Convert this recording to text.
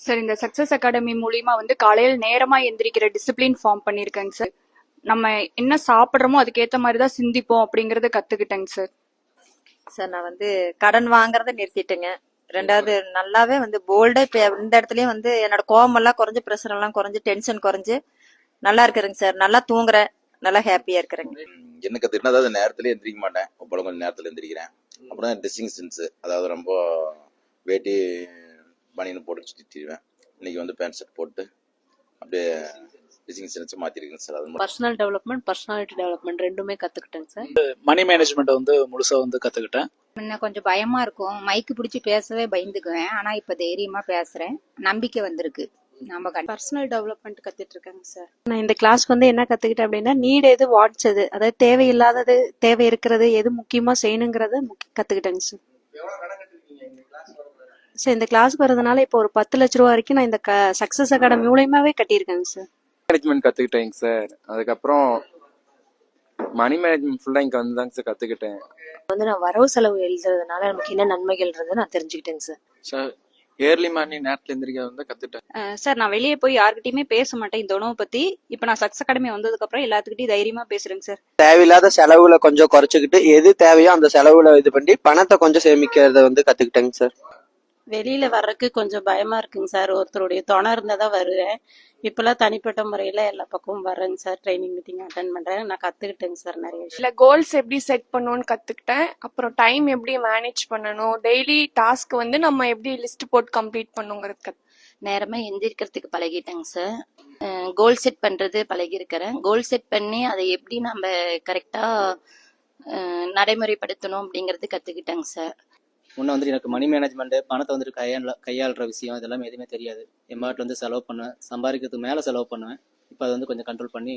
Sir இந்த success academy மூலியமா வந்து காலையில் நேரமா எந்திரிக்கிற டிசிப்ளின் ஃபார்ம் பண்ணிருக்கேங்க சார். நம்ம என்ன சாப்பிடுறோமோ அதுக்கேத்த மாதிரி தான் சிந்திப்போம் அப்படிங்கறத கத்துக்கிட்டேங்க சார். சார் நான் வந்து கடன் வாங்குறத நிறுத்திட்டேங்க. ரெண்டாவது நல்லாவே வந்து போல்டா இப்ப இந்த இடத்துலயும் வந்து என்னோட கோவம் எல்லாம் குறைஞ்சு, பிரஷர் எல்லாம் குறைஞ்சு, டென்ஷன் குறைஞ்சு நல்லா இருக்கிறேங்க சார். நல்லா தூங்குறேன், நல்லா ஹாப்பியா இருக்கிறேங்க. என்ன கத்துக்கிட்டா, அதாவது நேரத்துல எந்திரிக்க மாட்டேன், அப்புறம் கொஞ்சம் நேரத்துல எந்திரிக்கிறேன். அப்புறம் ட்ரெஸ்ஸிங் சென்ஸ், அதாவது ரொம்ப வேட்டி பனியன் போட்டு சுத்திடுவேன். இன்னைக்கு வந்து பேண்ட் ஷர்ட் போட்டு அப்படியே ட்ரெஸ்ஸிங் சென்ஸ் மாத்திருக்கேன் சார். அது பர்சனல் டெவலப்மெண்ட், பர்சனாலிட்டி டெவலப்மெண்ட் ரெண்டுமே கத்துக்கிட்டேங்க சார். மணி மேனேஜ்மெண்ட் வந்து முழுசா வந்து கத்துக்கிட்டேன். முன்ன கொஞ்சம் பயமா இருக்கும், மைக்கு பிடிச்சி பேசவே பயந்துக்குவேன். ஆனா இப்ப தைரியமா பேசுறேன், நம்பிக்கை வந்திருக்கு. நம்ம பர்சனல் டெவலப்மெண்ட் கத்துட்டு இருக்காங்க சார். நான் இந்த கிளாஸ் வந்து என்ன கத்துக்கிட்டேன் அப்படின்னா, நீட் எது, வாட்ஸ் எது, அதாவது தேவையில்லாதது, தேவை இருக்கிறது எது முக்கியமா செய்யணுங்கிறத கத்துக்கிட்டேங்க சார். சார் இந்த கிளாஸ்க்கு வரதுனால இப்போ ஒரு 10 லட்ச ரூபா வரைக்கும் நான் இந்த சக்சஸ் அகாடமி மூலயமாவே கட்டியிருக்கேங்க சார். மேனேஜ்மெண்ட் கத்துக்கிட்டேங்க சார். அதுக்கப்புறம் மணி மேனேஜ்மெண்ட் ஃபுல்லா இங்க வந்து தாங்க சார் கத்துக்கிட்டேன். வந்து நான் வரவு செலவு எழுதுறதுனால நமக்கு என்ன நன்மைகள்ன்றதை நான் தெரிஞ்சுக்கிட்டேங்க சார். சார் ஏர்லி மார்னிங் நேரத்துல எந்திரிக்க வந்து கத்துட்டேன். சார் நான் வெளியே போய் யார்கிட்டயுமே பேச மாட்டேன் இந்த உணவை பத்தி. இப்ப நான் சக்சஸ் அகாடமி வந்ததுக்கு அப்புறம் எல்லாத்துக்கிட்டையும் தைரியமா பேசுறேங்க சார். தேவையில்லாத செலவுல கொஞ்சம் குறைச்சுக்கிட்டு எது தேவையோ அந்த செலவுல இது பண்ணி பணத்தை கொஞ்சம் சேமிக்கிறத வந்து கத்துக்கிட்டேங்க சார். வெளியில வர்றதுக்கு கொஞ்சம் பயமா இருக்குங்க சார். ஒருத்தருடைய துணை இருந்தாதான் வருவேன். இப்பெல்லாம் தனிப்பட்ட முறையில எல்லா பக்கமும் வர்றேங்க சார். ட்ரைனிங் மீட்டிங் அட்டென்ட் பண்றேன். நான் கத்துக்கிட்டேங்க சார் நிறைய விஷயம். இல்ல கோல்ஸ் எப்படி செட் பண்ணணும்னு கத்துக்கிட்டேன். அப்புறம் டைம் எப்படி மேனேஜ் பண்ணணும், டெய்லி டாஸ்க் வந்து நம்ம எப்படி லிஸ்ட் போட்டு கம்ப்ளீட் பண்ணுங்கிறது நேரமா எந்திரிக்கிறதுக்கு பழகிட்டேங்க சார். கோல் செட் பண்றது பழகி இருக்கிறேன். கோல் செட் பண்ணி அதை எப்படி நம்ம கரெக்டா நடைமுறைப்படுத்தணும் அப்படிங்கறது கத்துக்கிட்டேங்க சார். முன்ன வந்து எனக்கு மணி மேனேஜ்மெண்ட், பணத்தை வந்துட்டு கையாளுற விஷயம் இதெல்லாம் எதுவுமே தெரியாது. என் பாட்டில் வந்து செலவு பண்ணுவேன், சம்பாதிக்கிறதுக்கு மேலே செலவு பண்ணுவேன். இப்போ அதை வந்து கொஞ்சம் கண்ட்ரோல் பண்ணி